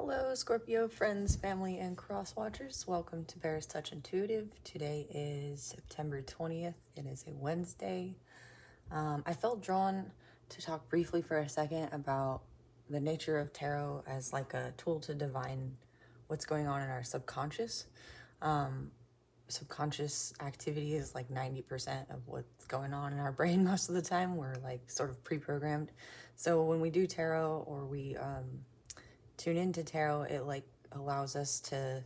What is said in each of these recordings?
Hello, Scorpio friends, family, and cross watchers. Welcome to Bears Touch Intuitive. Today is September 20th. It is a Wednesday. I felt drawn to talk briefly for a second about the nature of tarot as like a tool to divine what's going on in our subconscious. Subconscious activity is like 90% of what's going on in our brain most of the time. We're like sort of pre-programmed. So when we do tarot or we tune into tarot, it like allows us to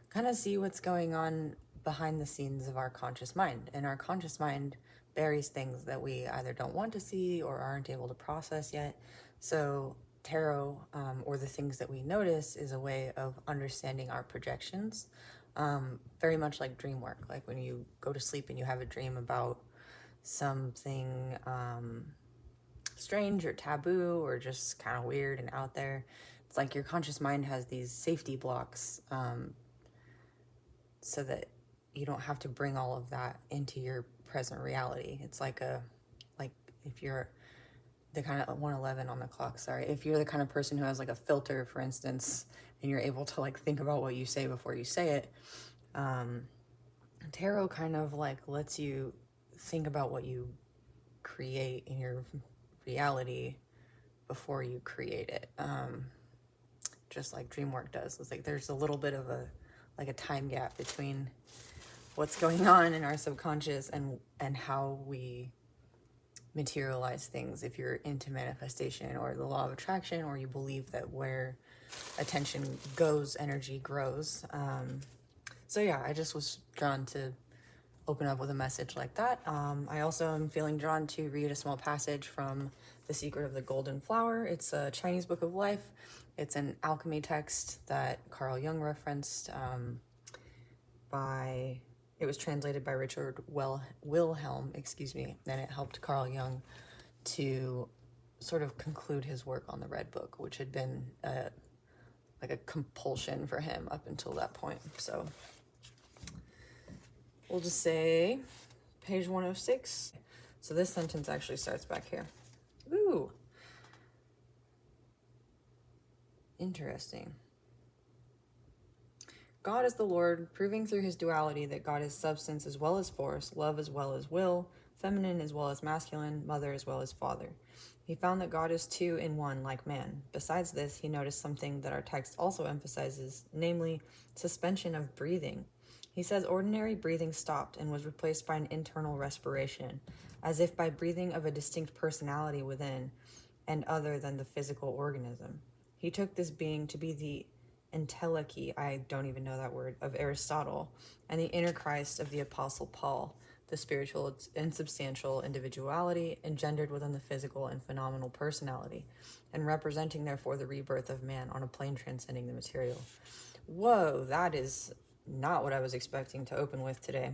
kind of see what's going on behind the scenes of our conscious mind. And our conscious mind buries things that we either don't want to see or aren't able to process yet. So tarot, or the things that we notice, is a way of understanding our projections. Very much like dream work, like when you go to sleep and you have a dream about something strange or taboo or just kind of weird and out there. It's like your conscious mind has these safety blocks so that you don't have to bring all of that into your present reality. It's like if you're the kind of 111 on the clock, sorry. If you're the kind of person who has like a filter, for instance, and you're able to like think about what you say before you say it, tarot kind of like lets you think about what you create in your reality before you create it. Just like dream work does. It's like there's a little bit of a time gap between what's going on in our subconscious and how we materialize things. If you're into manifestation or the law of attraction, or you believe that where attention goes, energy grows. So yeah, I just was drawn to open up with a message like that. I also am feeling drawn to read a small passage from The Secret of the Golden Flower. It's a Chinese book of life. It's an alchemy text that Carl Jung referenced it was translated by Richard Wilhelm, and it helped Carl Jung to sort of conclude his work on the Red Book, which had been like a compulsion for him up until that point. So we'll just say page 106. So this sentence actually starts back here. Ooh. Interesting. God is the Lord, proving through his duality that God is substance as well as force, love as well as will, feminine as well as masculine, mother as well as father. He found that God is two in one, like man. Besides this, he noticed something that our text also emphasizes, namely suspension of breathing. He says ordinary breathing stopped and was replaced by an internal respiration, as if by breathing of a distinct personality within and other than the physical organism. He took this being to be the entelechy, I don't even know that word, of Aristotle, and the inner Christ of the Apostle Paul, the spiritual and substantial individuality engendered within the physical and phenomenal personality, and representing therefore the rebirth of man on a plane transcending the material. Whoa, that is not what I was expecting to open with today.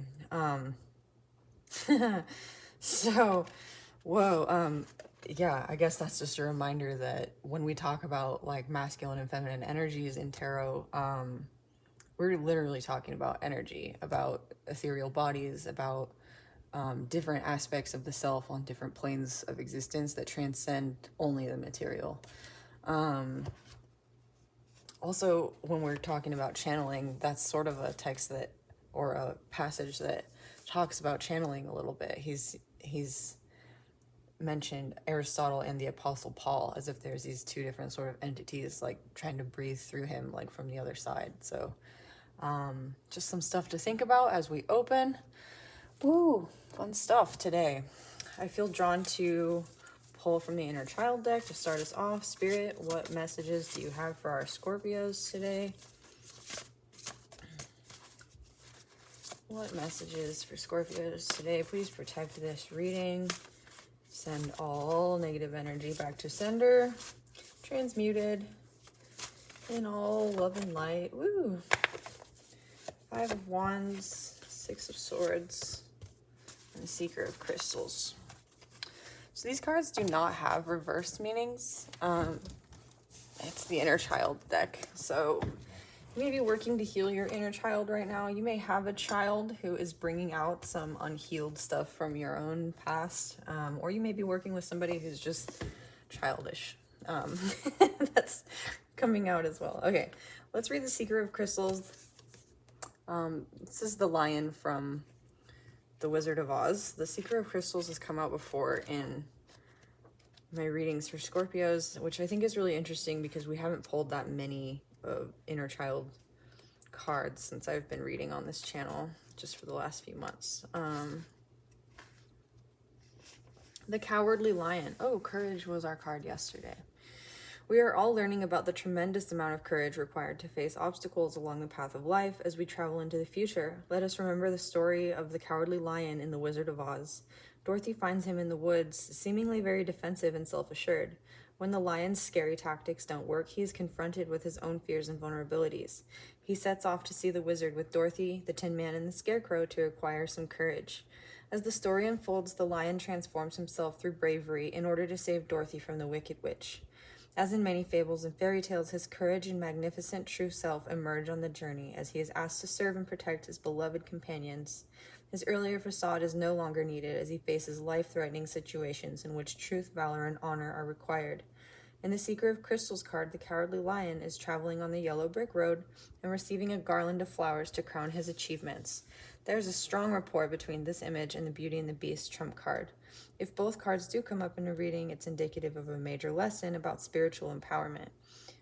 Yeah, I guess that's just a reminder that when we talk about like masculine and feminine energies in tarot, we're literally talking about energy, about ethereal bodies, about different aspects of the self on different planes of existence that transcend only the material. Also, when we're talking about channeling, that's sort of a text that, or a passage that talks about channeling a little bit. He's mentioned Aristotle and the Apostle Paul as if there's these two different sort of entities like trying to breathe through him like from the other side. So just some stuff to think about as we open. Woo, fun stuff today. I feel drawn to pull from the inner child deck to start us off. Spirit, what messages do you have for our Scorpios today? What messages for Scorpios today? Please protect this reading. Send all negative energy back to sender. Transmuted in all love and light. Woo! 5 of Wands, 6 of Swords, and Seeker of Crystals. So these cards do not have reversed meanings. It's the inner child deck. So you may be working to heal your inner child right now. You may have a child who is bringing out some unhealed stuff from your own past. Or you may be working with somebody who's just childish. That's coming out as well. Okay, let's read The Secret of Crystals. This is the lion from The Wizard of Oz. The Secret of Crystals has come out before in my readings for Scorpios, which I think is really interesting because we haven't pulled that many inner child cards since I've been reading on this channel just for the last few months. The Cowardly Lion. Oh, courage was our card yesterday. We are all learning about the tremendous amount of courage required to face obstacles along the path of life as we travel into the future. Let us remember the story of the Cowardly Lion in The Wizard of Oz. Dorothy finds him in the woods, seemingly very defensive and self-assured. When the lion's scary tactics don't work, he is confronted with his own fears and vulnerabilities. He sets off to see the wizard with Dorothy, the Tin Man, and the Scarecrow to acquire some courage. As the story unfolds, the lion transforms himself through bravery in order to save Dorothy from the Wicked Witch. As in many fables and fairy tales, his courage and magnificent true self emerge on the journey as he is asked to serve and protect his beloved companions. His earlier facade is no longer needed as he faces life-threatening situations in which truth, valor, and honor are required. In the Secret of Crystals card, the Cowardly Lion is traveling on the yellow brick road and receiving a garland of flowers to crown his achievements. There is a strong rapport between this image and the Beauty and the Beast trump card. If both cards do come up in a reading, it's indicative of a major lesson about spiritual empowerment.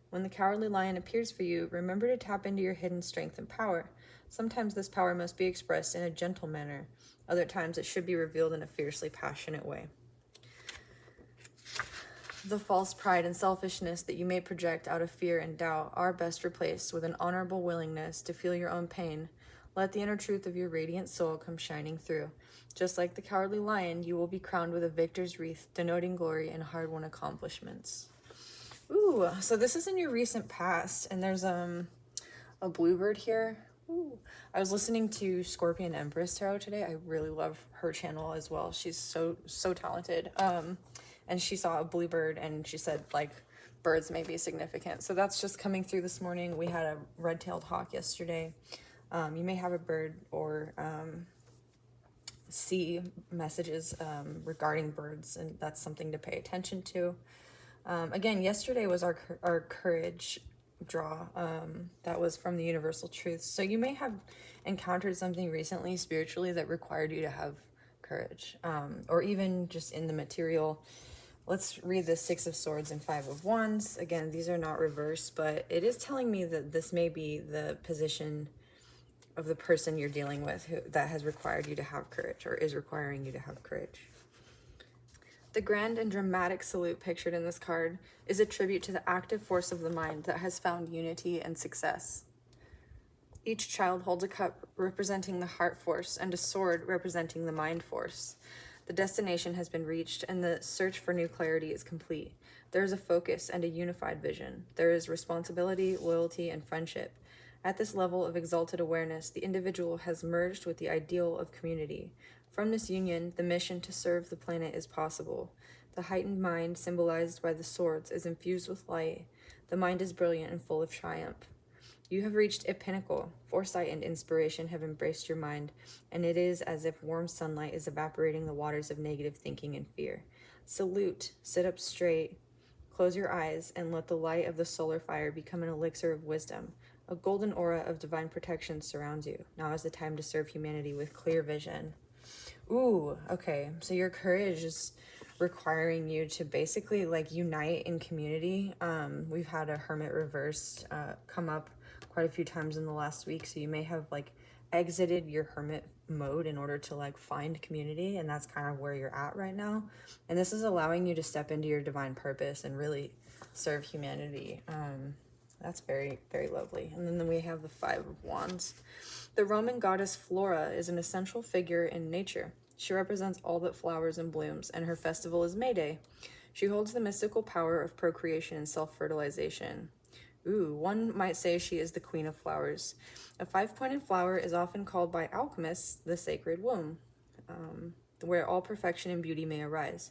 When the Cowardly Lion appears for you, remember to tap into your hidden strength and power. Sometimes this power must be expressed in a gentle manner. Other times it should be revealed in a fiercely passionate way. The false pride and selfishness that you may project out of fear and doubt are best replaced with an honorable willingness to feel your own pain. Let the inner truth of your radiant soul come shining through. Just like the Cowardly Lion, you will be crowned with a victor's wreath, denoting glory and hard-won accomplishments. Ooh, so this is in your recent past, and there's a bluebird here. Ooh. I was listening to Scorpion Empress Tarot today. I really love her channel as well. She's so talented. And she saw a bluebird, and she said, like, birds may be significant. So that's just coming through this morning. We had a red-tailed hawk yesterday. You may have a bird or see messages regarding birds, and that's something to pay attention to. Again, yesterday was our courage draw. That was from the Universal Truths. So you may have encountered something recently spiritually that required you to have courage, or even just in the material. Let's read the Six of Swords and Five of Wands. Again, these are not reversed, but it is telling me that this may be the position of the person you're dealing with that has required you to have courage, or is requiring you to have courage. The grand and dramatic salute pictured in this card is a tribute to the active force of the mind that has found unity and success. Each child holds a cup representing the heart force and a sword representing the mind force. The destination has been reached, and the search for new clarity is complete. There is a focus and a unified vision. There is responsibility, loyalty, and friendship. At this level of exalted awareness, the individual has merged with the ideal of community. From this union, the mission to serve the planet is possible. The heightened mind, symbolized by the swords, is infused with light. The mind is brilliant and full of triumph. You have reached a pinnacle. Foresight and inspiration have embraced your mind, and it is as if warm sunlight is evaporating the waters of negative thinking and fear. Salute, sit up straight, close your eyes, and let the light of the solar fire become an elixir of wisdom. A golden aura of divine protection surrounds you. Now is the time to serve humanity with clear vision. Ooh, okay. So your courage is requiring you to basically like unite in community. We've had a hermit reversed come up quite a few times in the last week, so you may have like exited your hermit mode in order to like find community, and that's kind of where you're at right now. And this is allowing you to step into your divine purpose and really serve humanity. That's very, very lovely. And then we have the Five of Wands. The Roman goddess Flora is an essential figure in nature. She represents all that flowers and blooms, and her festival is May Day. She holds the mystical power of procreation and self-fertilization. Ooh, one might say she is the queen of flowers. A five-pointed flower is often called by alchemists the sacred womb, where all perfection and beauty may arise.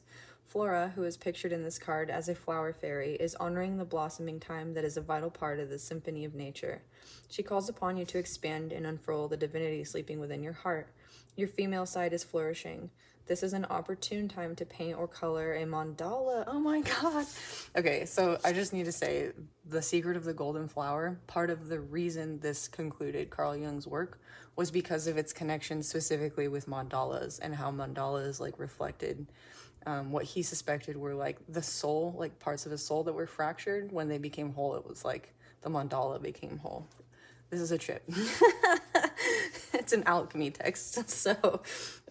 Flora, who is pictured in this card as a flower fairy, is honoring the blossoming time that is a vital part of the symphony of nature. She calls upon you to expand and unfurl the divinity sleeping within your heart. Your female side is flourishing. This is an opportune time to paint or color a mandala. Oh my god. Okay, so I just need to say, The Secret of the Golden Flower, part of the reason this concluded Carl Jung's work was because of its connection specifically with mandalas, and how mandalas like reflected what he suspected were like the soul, like parts of his soul that were fractured. When they became whole, it was like the mandala became whole. This is a trip. It's an alchemy text. So,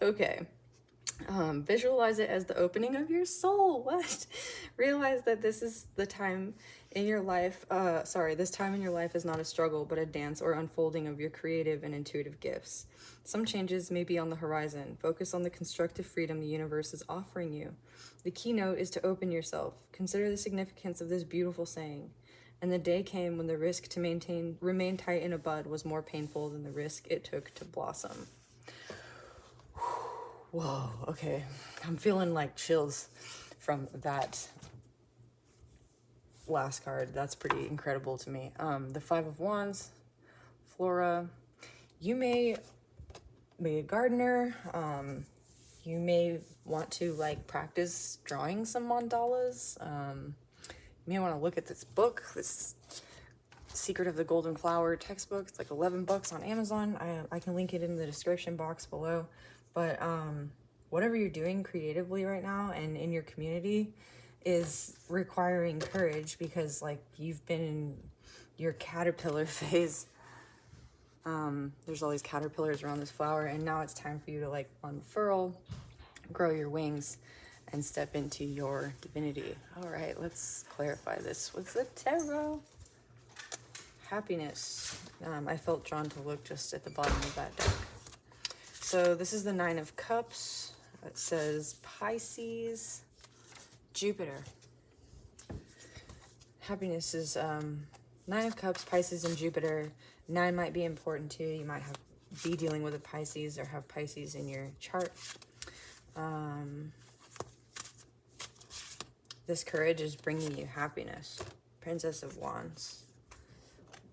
okay. Visualize it as the opening of your soul. What? Realize that this is the time in your life. This time in your life is not a struggle, but a dance or unfolding of your creative and intuitive gifts. Some changes may be on the horizon. Focus on the constructive freedom the universe is offering you. The keynote is to open yourself. Consider the significance of this beautiful saying. And the day came when the risk to remain tight in a bud was more painful than the risk it took to blossom. Whoa, okay. I'm feeling like chills from that last card. That's pretty incredible to me. The Five of Wands, Flora. You may be a gardener. You may want to like practice drawing some mandalas. You may want to look at this book, this Secret of the Golden Flower textbook. It's like $11 on Amazon. I can link it in the description box below. But whatever you're doing creatively right now and in your community is requiring courage, because like you've been in your caterpillar phase. There's all these caterpillars around this flower, and now it's time for you to like unfurl, grow your wings, and step into your divinity. All right, let's clarify this with the tarot. Happiness. I felt drawn to look just at the bottom of that deck. So this is the Nine of Cups. It says Pisces, Jupiter. Happiness is Nine of Cups, Pisces, and Jupiter. 9 might be important too. You might be dealing with a Pisces or have Pisces in your chart. This courage is bringing you happiness. Princess of Wands.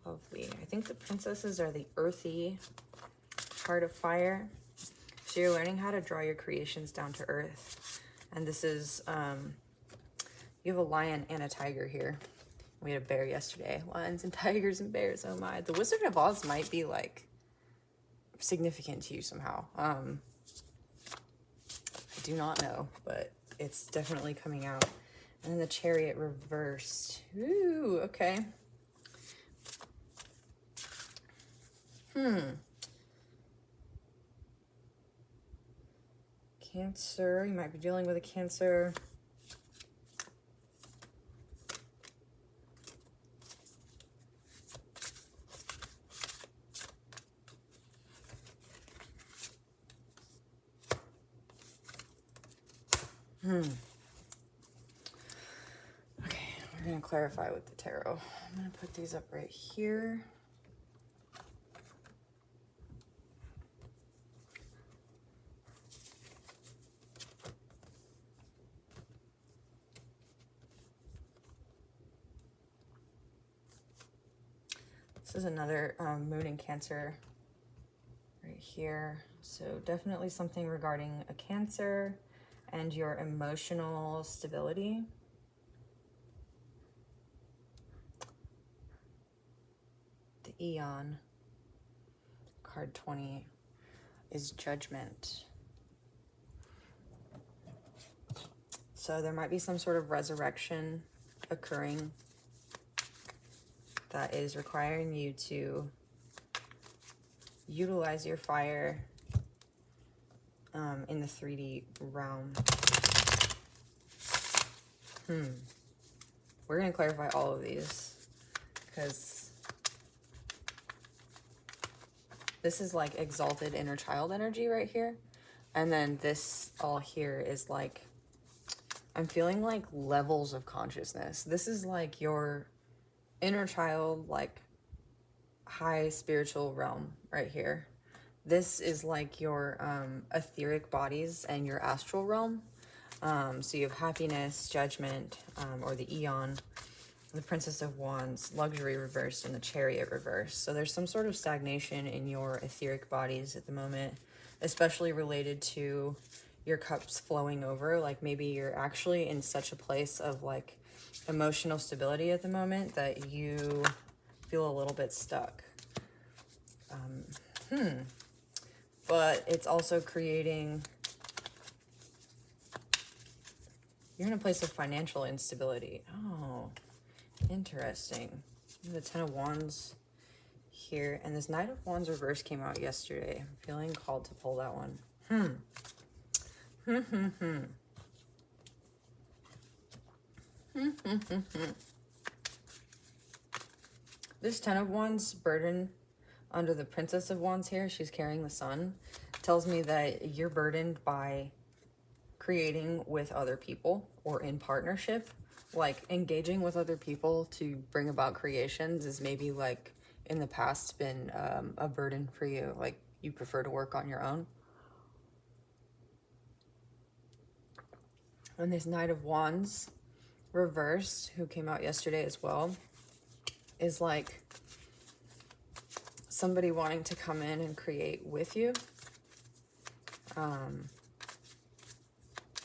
Lovely. I think the princesses are the earthy heart of fire. So you're learning how to draw your creations down to earth. And this is, you have a lion and a tiger here. We had a bear yesterday. Lions and tigers and bears. Oh my. The Wizard of Oz might be like significant to you somehow. I do not know, but it's definitely coming out. And then the Chariot reversed. Ooh, okay. Cancer. You might be dealing with a Cancer. Okay, we're going to clarify with the tarot. I'm going to put these up right here. This is another moon in Cancer right here. So definitely something regarding a Cancer and your emotional stability. The Eon, card 20, is Judgment. So there might be some sort of resurrection occurring that is requiring you to utilize your fire in the 3D realm. We're going to clarify all of these because this is like exalted inner child energy right here. And then this all here is like, I'm feeling like levels of consciousness. This is like your inner child, like high spiritual realm right here. This is like your etheric bodies and your astral realm. So you have happiness, judgment, or the Eon, the Princess of Wands, luxury reversed, and the Chariot reversed. So there's some sort of stagnation in your etheric bodies at the moment, especially related to your cups flowing over. Like maybe you're actually in such a place of like emotional stability at the moment that you feel a little bit stuck. But it's also creating, you're in a place of financial instability. Oh, interesting. The Ten of Wands here, and this Knight of Wands reverse came out yesterday. I'm feeling called to pull that one. This Ten of Wands burden under the Princess of Wands here, she's carrying the sun, tells me that you're burdened by creating with other people or in partnership. Like engaging with other people to bring about creations is maybe like in the past been a burden for you. Like you prefer to work on your own. And this Knight of Wands reversed, who came out yesterday as well, is like somebody wanting to come in and create with you.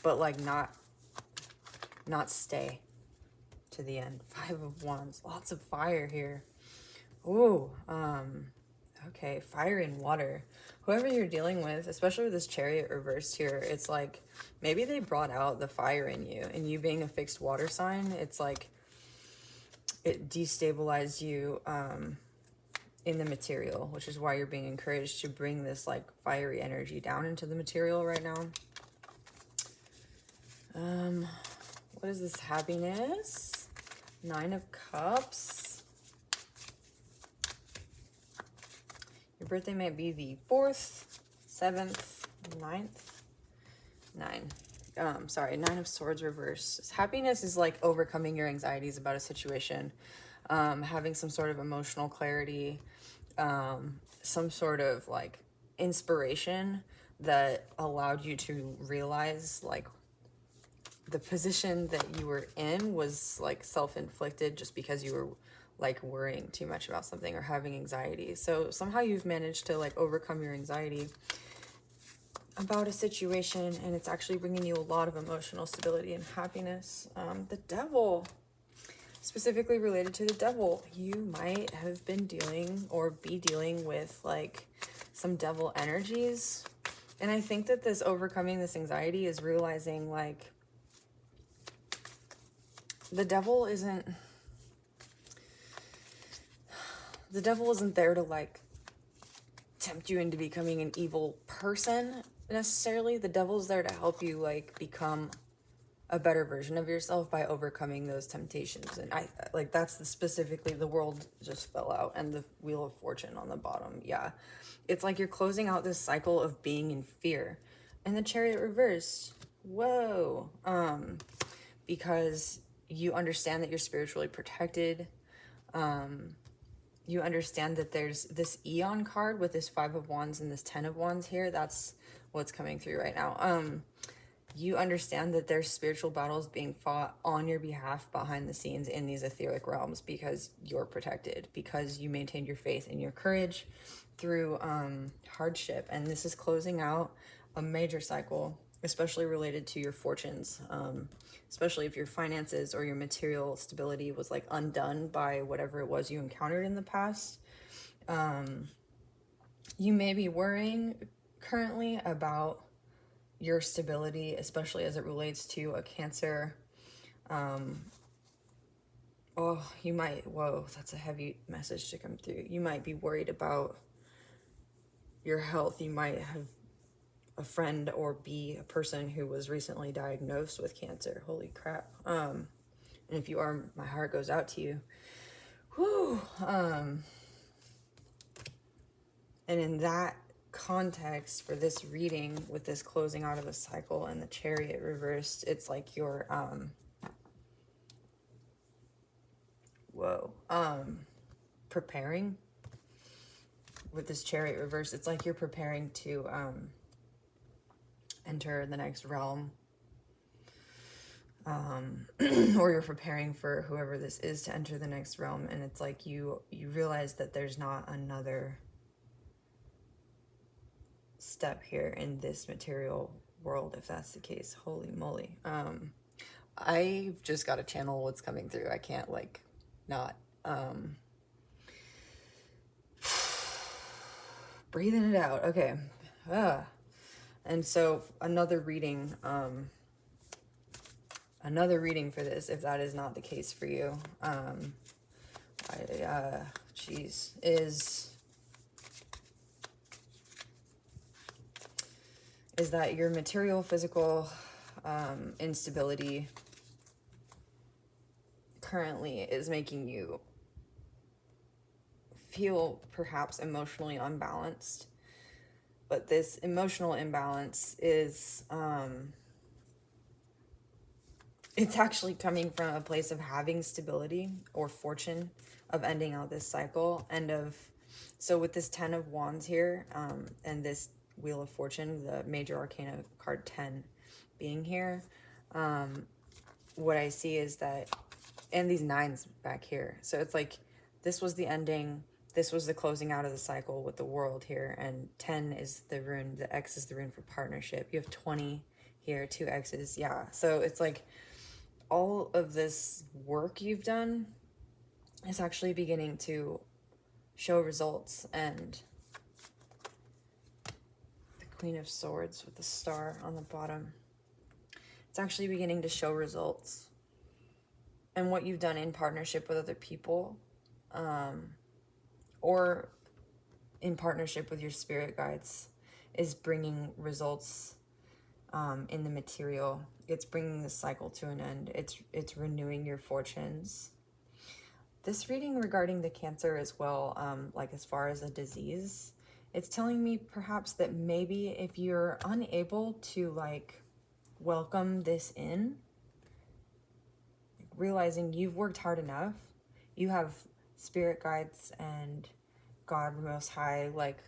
But like not stay to the end. Five of Wands, lots of fire here. Ooh, okay, fire and water. Whoever you're dealing with, especially with this Chariot reversed here, it's like maybe they brought out the fire in you, and you being a fixed water sign, it's like it destabilized you in the material, which is why you're being encouraged to bring this like fiery energy down into the material right now. What is this? Happiness? Nine of Cups. Your birthday might be the 4th, 7th, 9th. 9. Nine of Swords reverse. Happiness is like overcoming your anxieties about a situation, having some sort of emotional clarity, some sort of like inspiration that allowed you to realize like the position that you were in was like self-inflicted just because you were like worrying too much about something or having anxiety. So somehow you've managed to like overcome your anxiety about a situation, and it's actually bringing you a lot of emotional stability and happiness. The Devil, specifically related to the Devil, you might have been dealing or be dealing with like some devil energies. And I think that this overcoming this anxiety is realizing like the devil isn't there to like tempt you into becoming an evil person necessarily. The devil's there to help you like become a better version of yourself by overcoming those temptations. And I like that's specifically the world just fell out and the Wheel of Fortune on the bottom. Yeah, it's like you're closing out this cycle of being in fear. And the Chariot reversed, whoa, because you understand that you're spiritually protected. You understand that there's this Eon card with this 5 of Wands and this 10 of Wands here. That's what's coming through right now. You understand that there's spiritual battles being fought on your behalf behind the scenes in these etheric realms because you're protected, because you maintained your faith and your courage through hardship. And this is closing out a major cycle, especially related to your fortunes, especially if your finances or your material stability was like undone by whatever it was you encountered in the past. You may be worrying currently about your stability, especially as it relates to a Cancer. You might, whoa, that's a heavy message to come through. You might be worried about your health. You might have a friend or be a person who was recently diagnosed with cancer. Holy crap. And if you are, my heart goes out to you. Whew. And in that context, for this reading, with this closing out of the cycle and the Chariot reversed, it's like you're preparing. With this Chariot reversed, it's like you're preparing to enter the next realm or you're preparing for whoever this is to enter the next realm, and it's like you realize that there's not another step here in this material world, if that's the case. Holy moly. I've just got to channel what's coming through. I can't like not breathing it out. Okay. And so another reading for this, if that is not the case for you, is that your material, physical instability currently is making you feel perhaps emotionally unbalanced. But this emotional imbalance is, it's actually coming from a place of having stability or fortune, of ending out this cycle, so with this 10 of Wands here, and this Wheel of Fortune, the major arcana card 10 being here, what I see is that, and these 9s back here. So it's like, this was the ending, this was the closing out of the cycle with the World here, and 10 is the rune, the X is the rune for partnership. You have 20 here, 2 X's, yeah. So it's like, all of this work you've done is actually beginning to show results, and the Queen of Swords with the star on the bottom, it's actually beginning to show results. And what you've done in partnership with other people, or in partnership with your spirit guides, is bringing results in the material. It's bringing the cycle to an end. It's renewing your fortunes. This reading regarding the Cancer as well, like as far as a disease, it's telling me perhaps that maybe if you're unable to like welcome this in, realizing you've worked hard enough, you have spirit guides and God Most High, like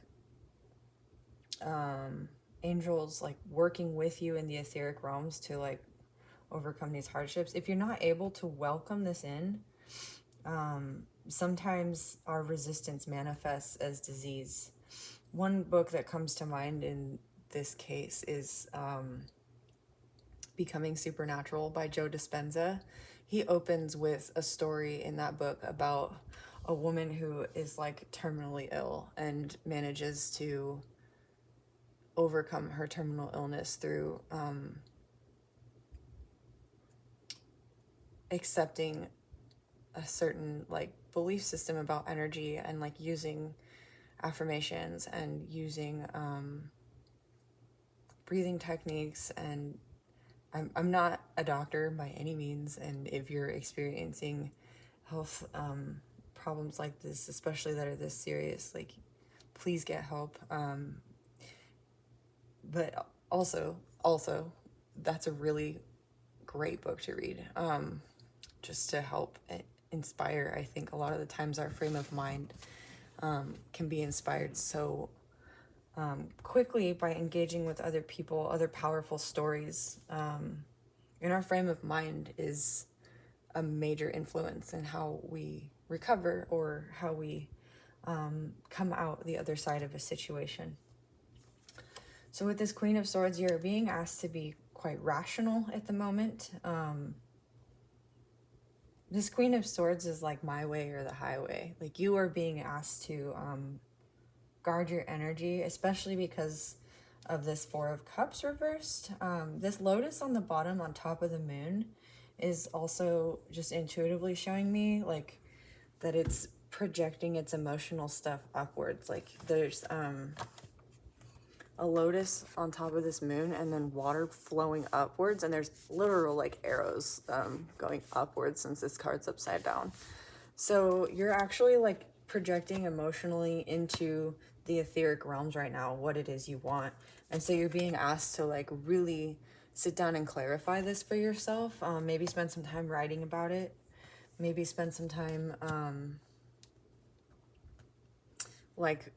angels, like working with you in the etheric realms to like overcome these hardships. If you're not able to welcome this in, sometimes our resistance manifests as disease. One book that comes to mind in this case is Becoming Supernatural by Joe Dispenza. He opens with a story in that book about a woman who is like terminally ill and manages to overcome her terminal illness through accepting a certain like belief system about energy, and like using affirmations and using breathing techniques. And I'm not a doctor by any means, and if you're experiencing health problems like this, especially that are this serious, like please get help. But also that's a really great book to read, just to help inspire. I think a lot of the times our frame of mind can be inspired so quickly by engaging with other people, other powerful stories. And our frame of mind is a major influence in how we recover or how we come out the other side of a situation. So with this Queen of Swords, you're being asked to be quite rational at the moment. This Queen of Swords is like my way or the highway. Like you are being asked to guard your energy, especially because of this Four of Cups reversed. This lotus on the bottom on top of the moon is also just intuitively showing me like that it's projecting its emotional stuff upwards. Like there's a lotus on top of this moon and then water flowing upwards, and there's literal like arrows going upwards since this card's upside down. So you're actually like projecting emotionally into the etheric realms right now what it is you want, and so you're being asked to like really sit down and clarify this for yourself. Maybe spend some time writing about it, maybe spend some time like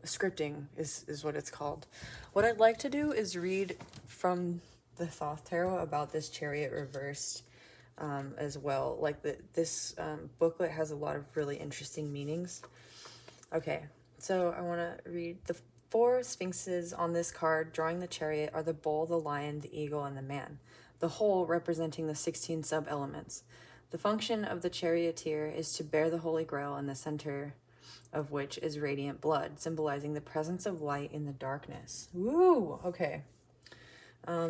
scripting is what it's called. What I'd like to do is read from the Thoth Tarot about this Chariot reversed as well. Like this booklet has a lot of really interesting meanings. Okay, so I want to read the 4 sphinxes on this card. Drawing the Chariot are the bull, the lion, the eagle, and the man. The whole representing the 16 sub-elements. The function of the charioteer is to bear the Holy Grail, in the center of which is radiant blood, symbolizing the presence of light in the darkness. Woo! Okay.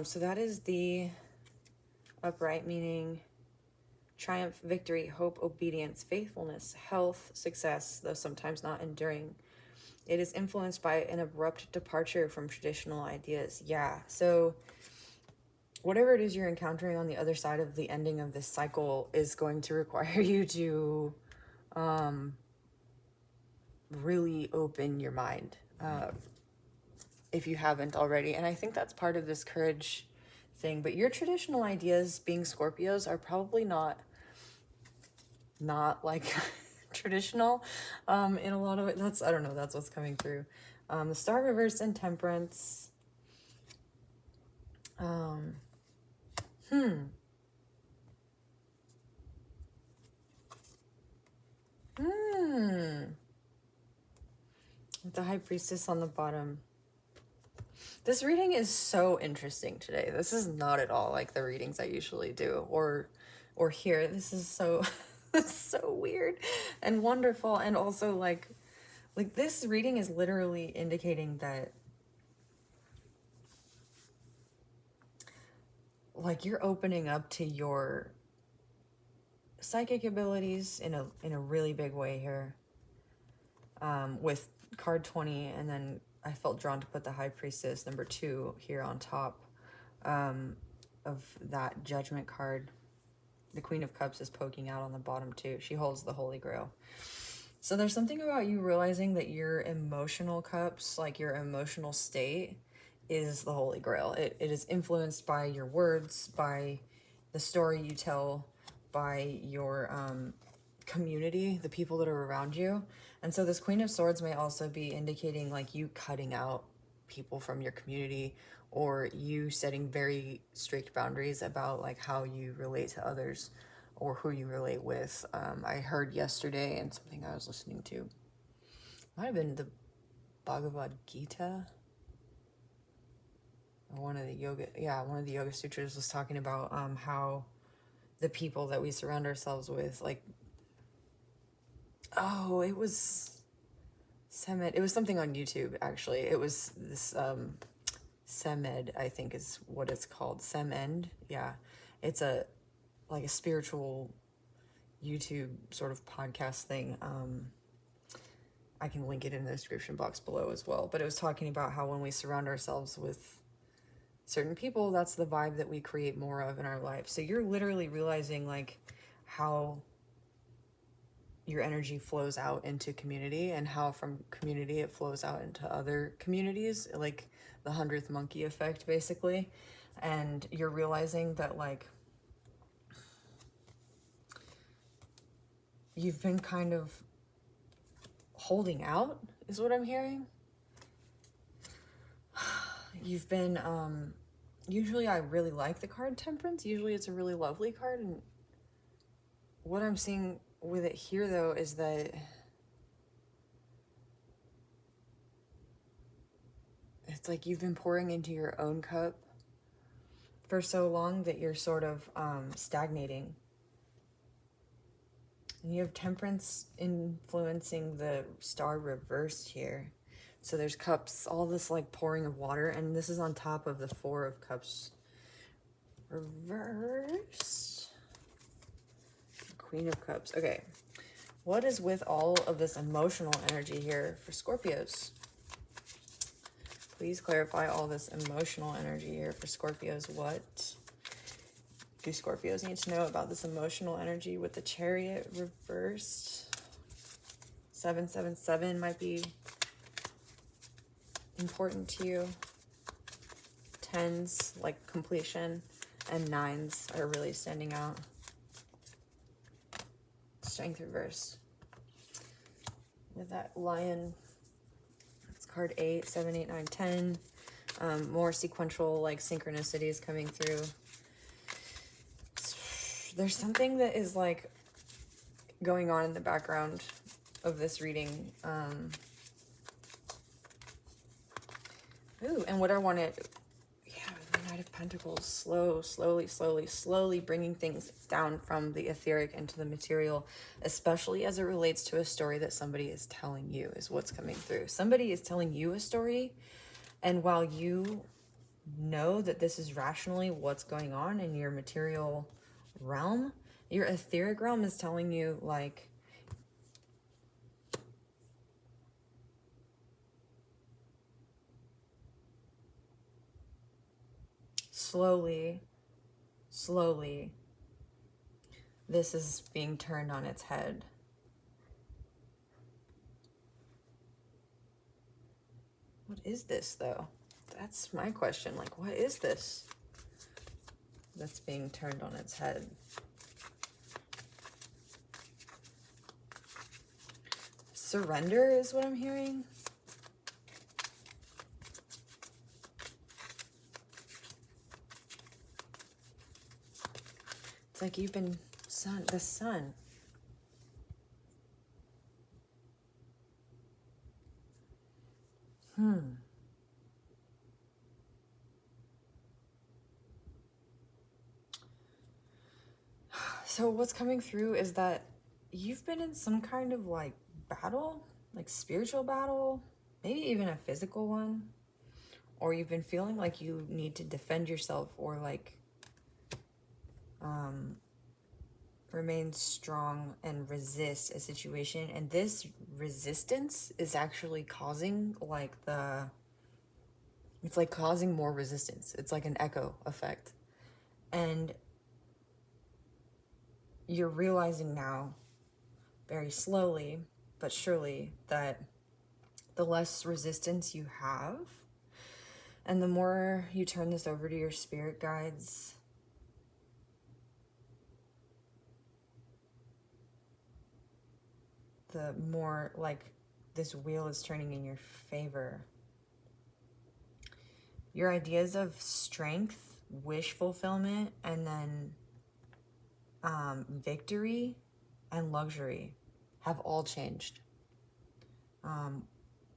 So that is the upright, meaning triumph, victory, hope, obedience, faithfulness, health, success, though sometimes not enduring. It is influenced by an abrupt departure from traditional ideas. Yeah, so whatever it is you're encountering on the other side of the ending of this cycle is going to require you to really open your mind if you haven't already. And I think that's part of this courage thing. But your traditional ideas, being Scorpios, are probably not like traditional in a lot of it. That's, I don't know, that's what's coming through. The Star reversed and Temperance. With the High Priestess on the bottom. This reading is so interesting today. This is not at all like the readings I usually do or hear. This is so so weird and wonderful, and also like this reading is literally indicating that like you're opening up to your psychic abilities in a really big way here. With card 20, and then I felt drawn to put the High Priestess number 2 here on top of that Judgment card. The Queen of Cups is poking out on the bottom too. She holds the Holy Grail. So there's something about you realizing that your emotional cups, like your emotional state, is the Holy Grail. It is influenced by your words, by the story you tell, by your community, the people that are around you. And so this Queen of Swords may also be indicating like you cutting out people from your community, or you setting very strict boundaries about like how you relate to others or who you relate with. I heard yesterday, and something I was listening to, might have been the Bhagavad Gita, or one of the Yoga Sutras was talking about how the people that we surround ourselves with, like, oh, it was Semed. It was something on YouTube, actually. It was this Semed, I think is what it's called. Semed. Yeah. It's a spiritual YouTube sort of podcast thing. I can link it in the description box below as well. But it was talking about how when we surround ourselves with certain people, that's the vibe that we create more of in our life. So you're literally realizing like how your energy flows out into community, and how from community it flows out into other communities, like the 100th monkey effect, basically. And you're realizing that like you've been kind of holding out, is what I'm hearing. You've been, usually I really like the card Temperance. Usually it's a really lovely card. And what I'm seeing with it here, though, is that it's like you've been pouring into your own cup for so long that you're sort of stagnating. And you have Temperance influencing the Star reversed here. So there's cups, all this like pouring of water, and this is on top of the 4 of Cups reversed. Queen of Cups. Okay. What is with all of this emotional energy here for Scorpios? Please clarify all this emotional energy here for Scorpios. What do Scorpios need to know about this emotional energy with the Chariot reversed? 777 might be important to you. 10s, like completion, and 9s are really standing out. Strength reversed. With that Lion, it's card 8, 7, 8, 9, 10. More sequential, like, synchronicities coming through. There's something that is, like, going on in the background of this reading. Ooh, and what I wanted... The Knight of Pentacles, slowly bringing things down from the etheric into the material, especially as it relates to a story that somebody is telling you, is what's coming through. Somebody is telling you a story, and while you know that this is rationally what's going on in your material realm, your etheric realm is telling you, like, slowly, this is being turned on its head. What is this, though? That's my question. Like, what is this that's being turned on its head? Surrender is what I'm hearing. It's like you've been the sun. So what's coming through is that you've been in some kind of, like, battle, like spiritual battle, maybe even a physical one, or you've been feeling like you need to defend yourself or, like, remain strong and resist a situation. And this resistance is actually causing, like, it's like causing more resistance. It's like an echo effect. And you're realizing now, very slowly but surely, that the less resistance you have, and the more you turn this over to your spirit guides, the more, like, this wheel is turning in your favor. Your ideas of strength, wish fulfillment, and then victory and luxury have all changed.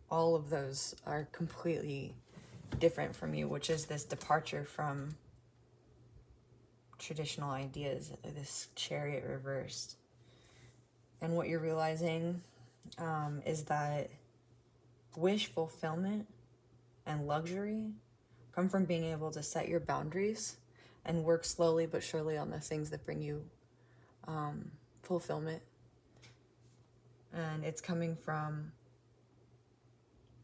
All of those are completely different from you, which is this departure from traditional ideas, this Chariot reversed. And what you're realizing is that wish fulfillment and luxury come from being able to set your boundaries and work slowly but surely on the things that bring you fulfillment. And it's coming from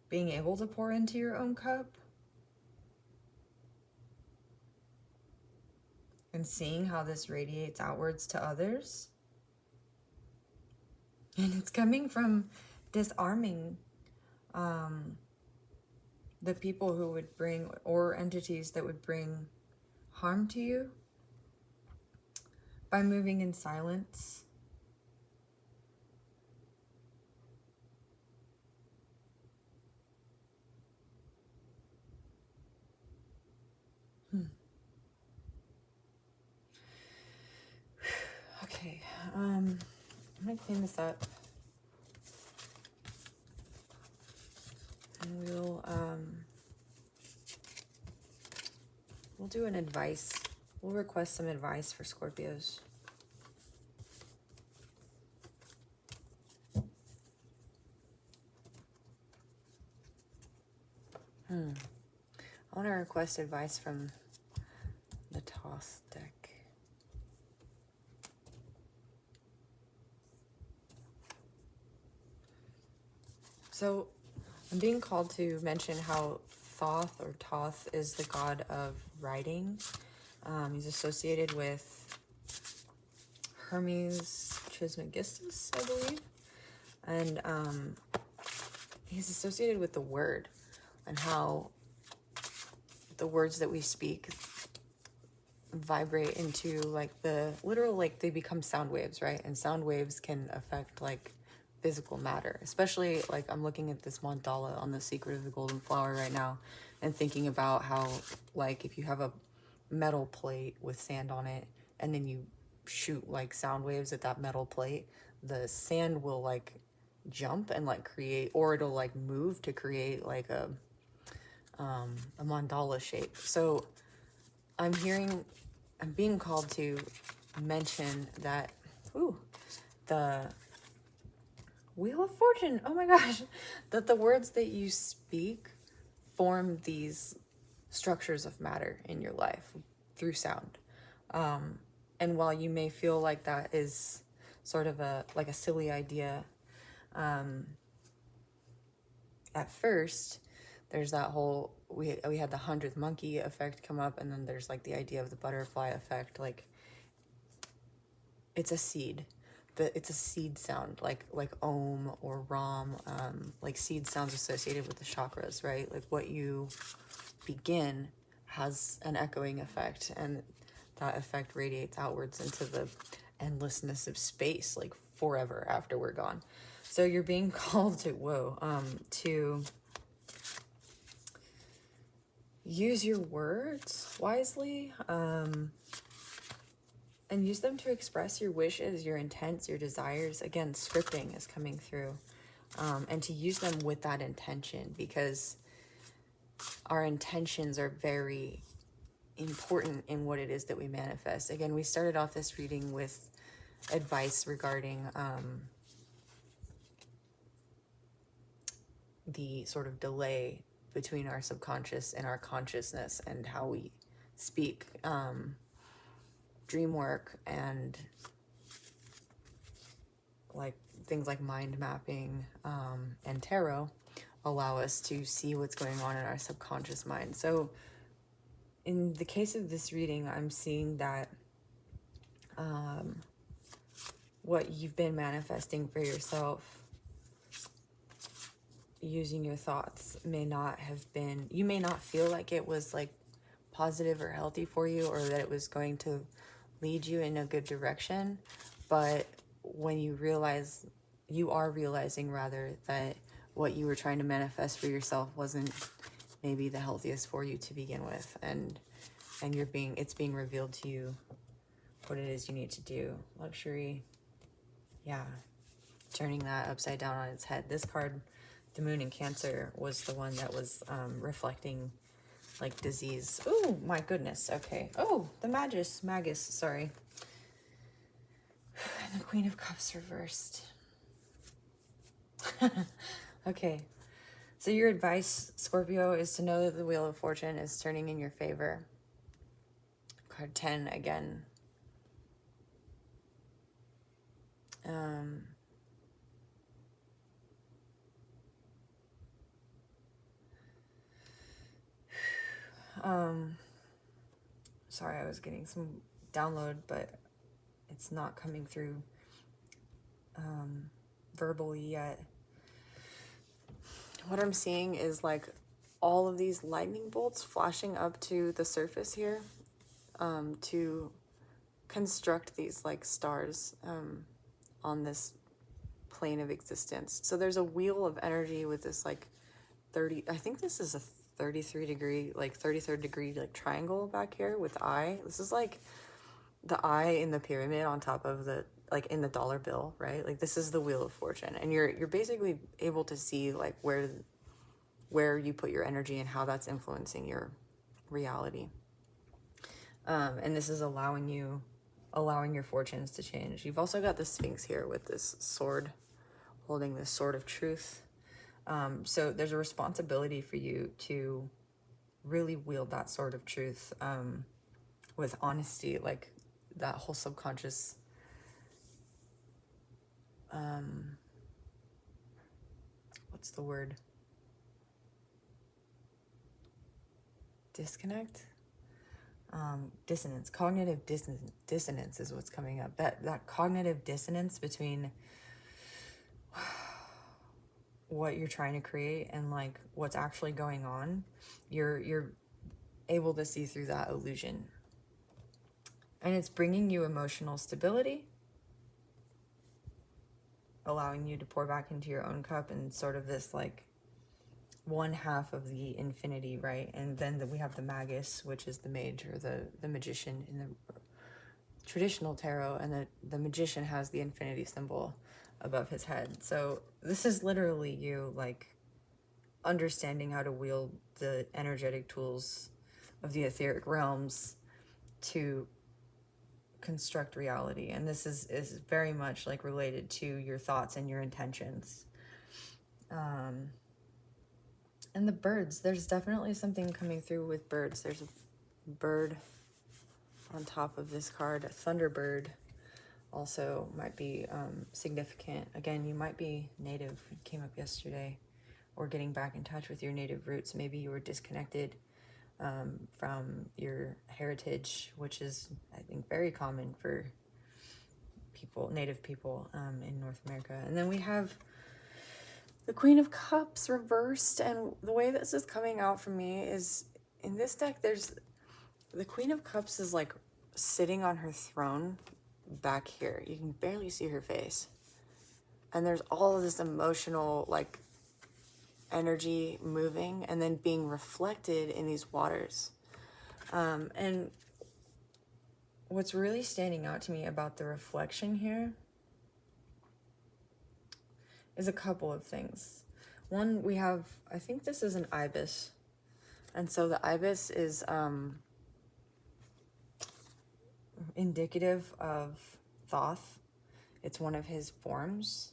being able to pour into your own cup and seeing how this radiates outwards to others. And it's coming from disarming the people who would bring, or entities that would bring harm to you, by moving in silence. Okay, I'm gonna clean this up. And we'll do an advice. We'll request some advice for Scorpios. I want to request advice from the Toss deck. So I'm being called to mention how Thoth, or Toth, is the god of writing. He's associated with Hermes Trismegistus, I believe. And he's associated with the word, and how the words that we speak vibrate into, like, the literal, like, they become sound waves, right? And sound waves can affect, like, physical matter, especially, like, I'm looking at this mandala on the Secret of the Golden Flower right now, and thinking about how, like, if you have a metal plate with sand on it and then you shoot like sound waves at that metal plate, the sand will like jump and like create, or it'll like move to create like a mandala shape. So I'm being called to mention that, the Wheel of Fortune, oh my gosh, that the words that you speak form these structures of matter in your life through sound. And while you may feel like that is sort of a silly idea, at first, there's that whole, we had the 100th monkey effect come up, and then there's like the idea of the butterfly effect. Like, it's a seed. It's a seed sound, like Om or Ram, like seed sounds associated with the chakras, right? Like what you begin has an echoing effect, and that effect radiates outwards into the endlessness of space, like forever after we're gone. So you're being called to use your words wisely, and use them to express your wishes, your intents, your desires. Again, scripting is coming through, and to use them with that intention, because our intentions are very important in what it is that we manifest. Again, we started off this reading with advice regarding the sort of delay between our subconscious and our consciousness and how we speak. Dream work and like things like mind mapping and tarot allow us to see what's going on in our subconscious mind. So in the case of this reading, I'm seeing that what you've been manifesting for yourself using your thoughts may not have been, you may not feel like it was like positive or healthy for you, or that it was going to lead you in a good direction. But when you realize, you are realizing rather, that what you were trying to manifest for yourself wasn't maybe the healthiest for you to begin with, and it's being revealed to you what it is you need to do. Luxury, yeah, turning that upside down on its head. This card, the Moon in Cancer, was the one that was reflecting like disease. Oh my goodness. Okay. Oh, the Magus, sorry. And the Queen of Cups reversed. Okay. So your advice, Scorpio, is to know that the Wheel of Fortune is turning in your favor. Card 10 again. Sorry, I was getting some download, but it's not coming through verbally yet. What I'm seeing is like all of these lightning bolts flashing up to the surface here, to construct these like stars on this plane of existence. So there's a wheel of energy with this like 30, I think this is a 33 degree, like 33rd degree, like triangle back here with the eye. This is like the eye in the pyramid on top of the, like in the dollar bill, right? Like this is the Wheel of Fortune, and you're basically able to see like where you put your energy and how that's influencing your reality. And this is allowing your fortunes to change. You've also got the Sphinx here with this sword, holding this sword of truth. So there's a responsibility for you to really wield that sword of truth with honesty, like that whole subconscious what's the word? Disconnect? Dissonance. Cognitive dissonance is what's coming up. That cognitive dissonance between what you're trying to create and like what's actually going on, you're able to see through that illusion. And it's bringing you emotional stability, allowing you to pour back into your own cup in sort of this like one half of the infinity, right? And then we have the magus, which is the mage or the magician in the traditional tarot, and the magician has the infinity symbol above his head. So this is literally you, like, understanding how to wield the energetic tools of the etheric realms to construct reality. And this is very much like related to your thoughts and your intentions. And the birds, there's definitely something coming through with birds. There's a bird on top of this card. A thunderbird also might be significant. Again, you might be native. It came up yesterday. Or getting back in touch with your native roots. Maybe you were disconnected from your heritage, which is, I think, very common for people, native people in North America. And then we have the Queen of Cups reversed, and the way this is coming out for me is, in this deck, there's the Queen of Cups is like sitting on her throne back here. You can barely see her face. And there's all of this emotional, like, energy moving and then being reflected in these waters. And what's really standing out to me about the reflection here is a couple of things. One, we have, I think this is an ibis. And so the ibis is indicative of Thoth. It's one of his forms,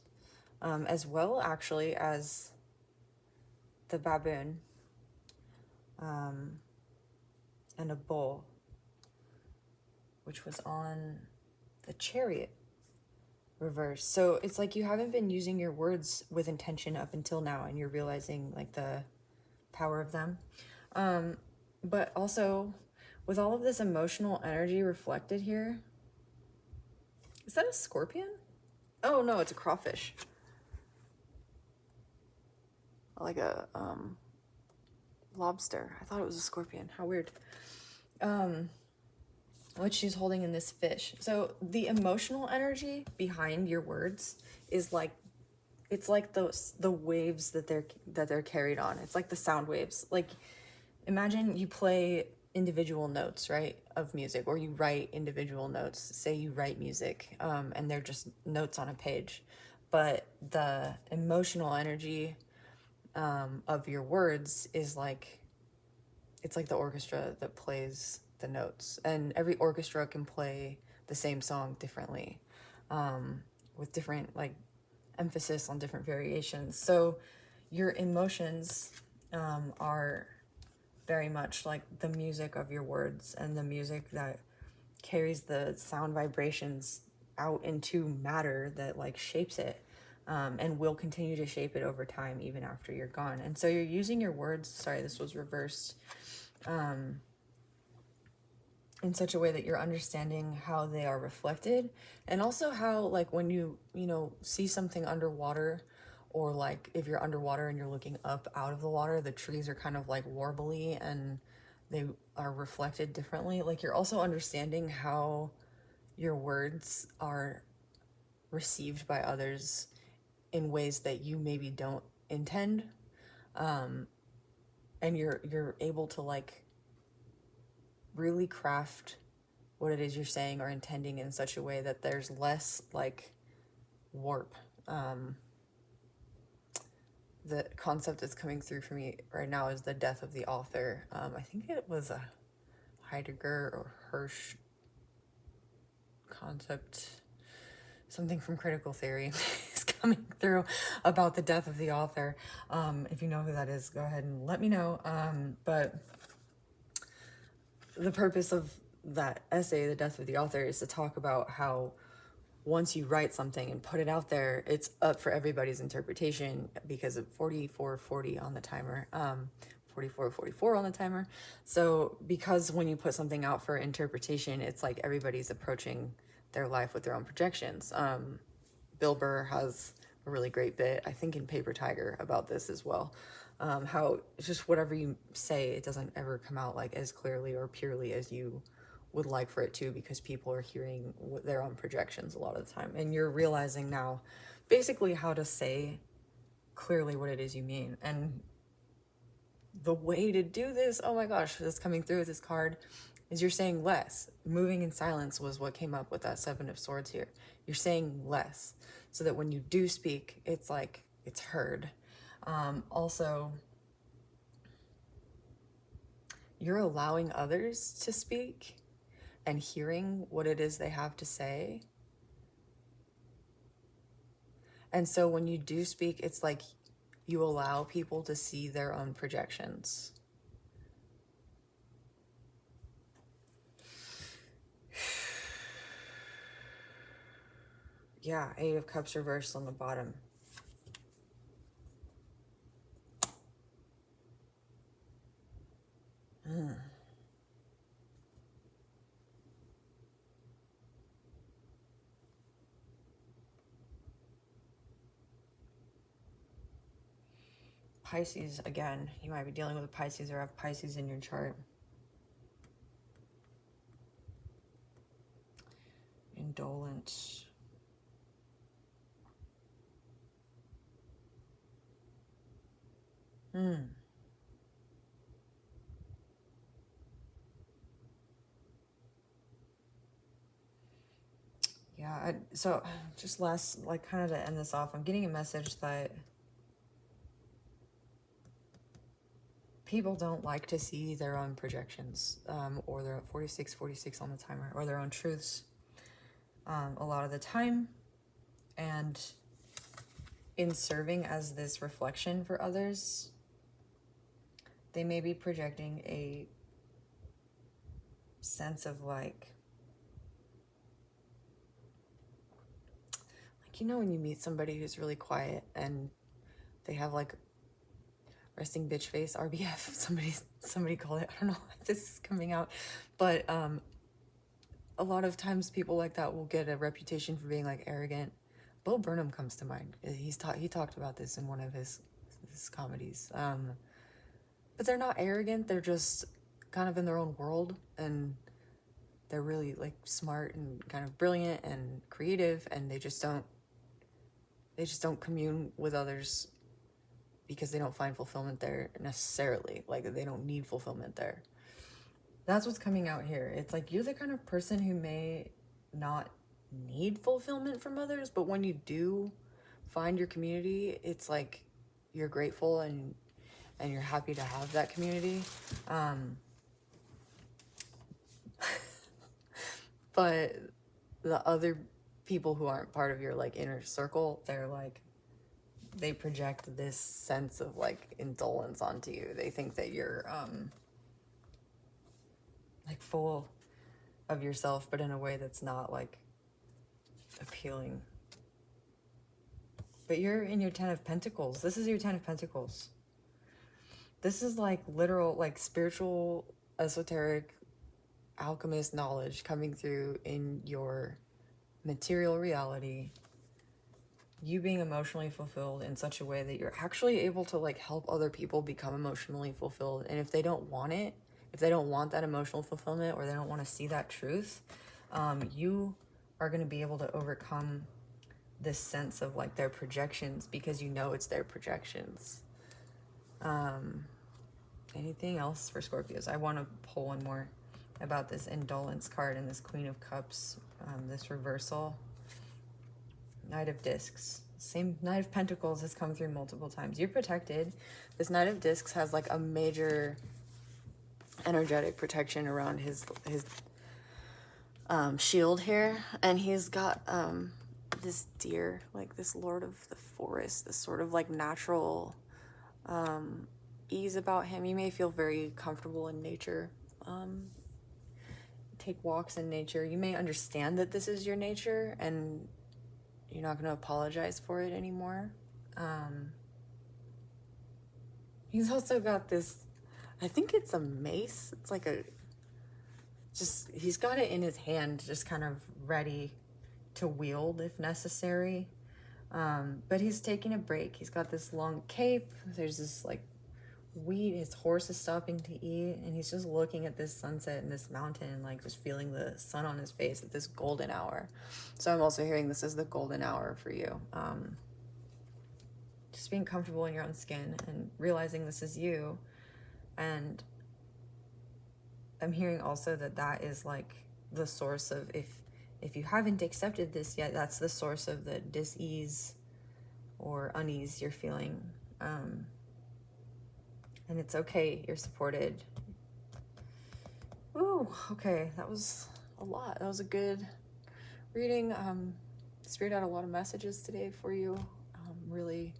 as well actually as the baboon, and a bull, which was on the Chariot reverse. So it's like you haven't been using your words with intention up until now, and you're realizing like the power of them. But also with all of this emotional energy reflected here, is that a scorpion? Oh no, it's a crawfish. Like a lobster. I thought it was a scorpion. How weird. What she's holding in this fish. So the emotional energy behind your words is like, it's like the waves that they're carried on. It's like the sound waves. Like, imagine you play individual notes, right, of music, or you write individual notes. Say you write music, and they're just notes on a page, but the emotional energy of your words is like, it's like the orchestra that plays the notes, and every orchestra can play the same song differently, with different like emphasis on different variations. So your emotions are very much like the music of your words, and the music that carries the sound vibrations out into matter that like shapes it, and will continue to shape it over time even after you're gone. And so you're using your words, sorry, this was reversed, in such a way that you're understanding how they are reflected, and also how, like, when you see something underwater, or like if you're underwater and you're looking up out of the water, the trees are kind of like warbly and they are reflected differently. Like, you're also understanding how your words are received by others in ways that you maybe don't intend, and you're able to like really craft what it is you're saying or intending in such a way that there's less like warp. The concept that's coming through for me right now is the death of the author. I think it was a Heidegger or Hersch concept, something from critical theory is coming through about the death of the author. If you know who that is, go ahead and let me know. But the purpose of that essay, The Death of the Author, is to talk about how once you write something and put it out there, it's up for everybody's interpretation because of 4440 on the timer, 4444 on the timer. So because when you put something out for interpretation, it's like everybody's approaching their life with their own projections. Bill Burr has a really great bit, I think in Paper Tiger, about this as well. How it's just whatever you say, it doesn't ever come out like as clearly or purely as you would like for it to, because people are hearing their own projections a lot of the time. And you're realizing now basically how to say clearly what it is you mean. And the way to do this, oh my gosh, that's coming through with this card, is you're saying less. Moving in silence was what came up with that Seven of Swords here. You're saying less so that when you do speak, it's like it's heard. Also, you're allowing others to speak and hearing what it is they have to say. And so when you do speak, it's like you allow people to see their own projections. Yeah, Eight of Cups reversed on the bottom. Pisces, again, you might be dealing with a Pisces or have Pisces in your chart. Indolence. Yeah, so just last, like kind of to end this off, I'm getting a message that people don't like to see their own projections, or their 46 on the timer, or their own truths a lot of the time. And in serving as this reflection for others, they may be projecting a sense of like, you know, when you meet somebody who's really quiet and they have like resting bitch face, RBF, somebody called it, I don't know if this is coming out, but a lot of times people like that will get a reputation for being like arrogant. Bo Burnham comes to mind. He talked about this in one of his comedies. But they're not arrogant, they're just kind of in their own world, and they're really like smart and kind of brilliant and creative, and they just don't commune with others because they don't find fulfillment there necessarily. Like, they don't need fulfillment there. That's what's coming out here. It's like you're the kind of person who may not need fulfillment from others, but when you do find your community, it's like you're grateful and you're happy to have that community. But the other people who aren't part of your like inner circle, they're like, they project this sense of like indolence onto you. They think that you're like full of yourself, but in a way that's not like appealing. But you're in your 10 of Pentacles. This is your 10 of Pentacles. This is like literal, like spiritual, esoteric, alchemist knowledge coming through in your material reality. You being emotionally fulfilled in such a way that you're actually able to like help other people become emotionally fulfilled. And if they don't want it, if they don't want that emotional fulfillment, or they don't want to see that truth, you are going to be able to overcome this sense of like their projections, because you know it's their projections. Anything else for Scorpios? I want to pull one more about this indolence card and this Queen of Cups, this reversal. Knight of Discs. Same Knight of Pentacles has come through multiple times. You're protected. This Knight of Discs has like a major energetic protection around his shield here, and he's got this deer, like this lord of the forest, this sort of like natural ease about him. You may feel very comfortable in nature. Take walks in nature. You may understand that this is your nature, and you're not going to apologize for it anymore. He's also got this, I think it's a mace. It's like he's got it in his hand, just kind of ready to wield if necessary. But he's taking a break. He's got this long cape. There's this like wheat his horse is stopping to eat, and he's just looking at this sunset and this mountain, like just feeling the sun on his face at this golden hour. So I'm also hearing this is the golden hour for you. Just being comfortable in your own skin and realizing this is you, And I'm hearing also that is like the source of, if you haven't accepted this yet, that's the source of the dis-ease or unease you're feeling. And it's okay, you're supported. Ooh, okay, that was a lot. That was a good reading. Spirit had a lot of messages today for you. Really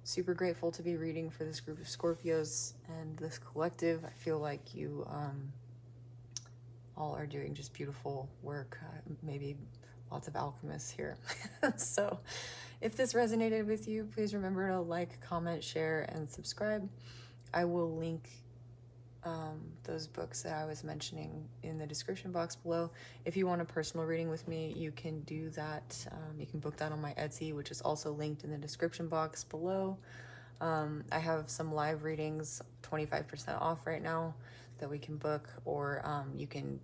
super grateful to be reading for this group of Scorpios and this collective. I feel like you all are doing just beautiful work. Maybe lots of alchemists here. So if this resonated with you, please remember to like, comment, share, and subscribe. I will link those books that I was mentioning in the description box below. If you want a personal reading with me, you can do that. You can book that on my Etsy, which is also linked in the description box below. I have some live readings, 25% off right now, that we can book, or you can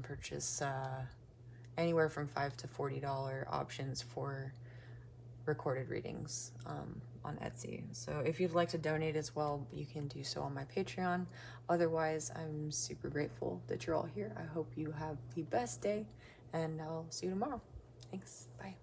purchase anywhere from $5 to $40 options for recorded readings on Etsy. So if you'd like to donate as well, you can do so on my Patreon. Otherwise, I'm super grateful that you're all here. I hope you have the best day, and I'll see you tomorrow. Thanks. Bye.